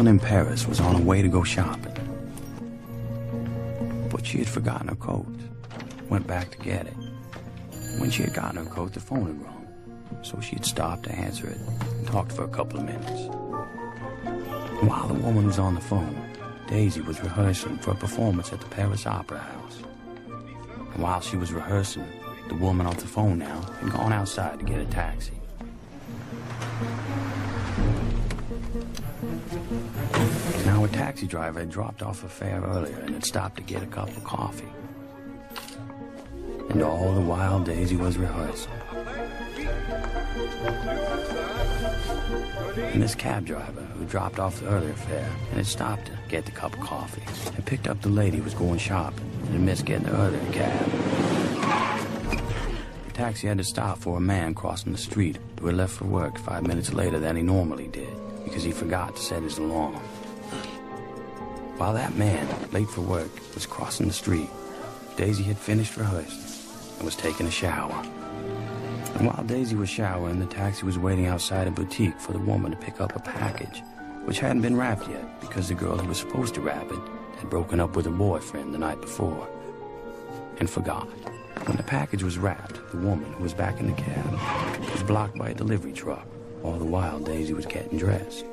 woman in Paris was on her way to go shopping. But she had forgotten her coat. Went back to get it. When she had gotten her coat, the phone had rung. So she had stopped to answer it and talked for a couple of minutes. And while the woman was on the phone, Daisy was rehearsing for a performance at the Paris Opera House. And while she was rehearsing, the woman off the phone now had gone outside to get a taxi. Now a taxi driver had dropped off a fare earlier and had stopped to get a cup of coffee. And all the while Daisy was rehearsing. And this cab driver, who dropped off the earlier fare and had stopped to get the cup of coffee, had picked up the lady who was going shopping and had missed getting the earlier cab. The taxi had to stop for a man crossing the street who had left for work 5 minutes later than he normally did because he forgot to set his alarm. While that man, late for work, was crossing the street, Daisy had finished rehearsing and was taking a shower. And while Daisy was showering, the taxi was waiting outside a boutique for the woman to pick up a package, which hadn't been wrapped yet because the girl who was supposed to wrap it had broken up with her boyfriend the night before and forgot. When the package was wrapped, the woman, who was back in the cab, was blocked by a delivery truck. All the while, Daisy was getting dressed.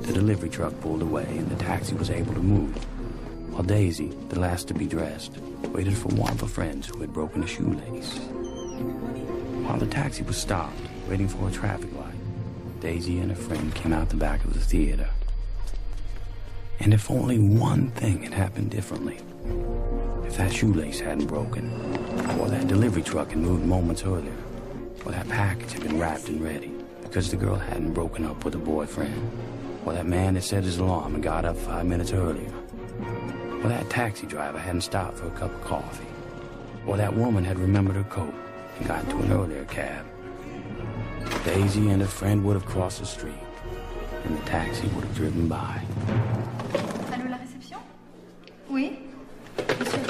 The delivery truck pulled away and the taxi was able to move, while Daisy, the last to be dressed, waited for one of her friends who had broken a shoelace. While the taxi was stopped, waiting for a traffic light, Daisy and her friend came out the back of the theater. And if only one thing had happened differently, if that shoelace hadn't broken, or that delivery truck had moved moments earlier, or that package had been wrapped and ready because the girl hadn't broken up with her boyfriend, or that man had set his alarm and got up 5 minutes earlier, or that taxi driver hadn't stopped for a cup of coffee, or that woman had remembered her coat and got into an earlier cab, Daisy and her friend would have crossed the street, and the taxi would have driven by. Allô, la réception? Oui? Monsieur.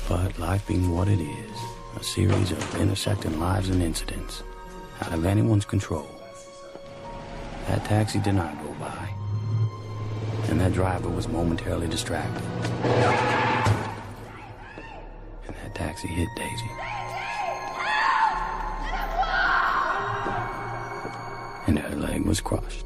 But life being what it is, a series of intersecting lives and incidents out of anyone's control, that taxi did not go by, and that driver was momentarily distracted, and that taxi hit Daisy. And her leg was crushed.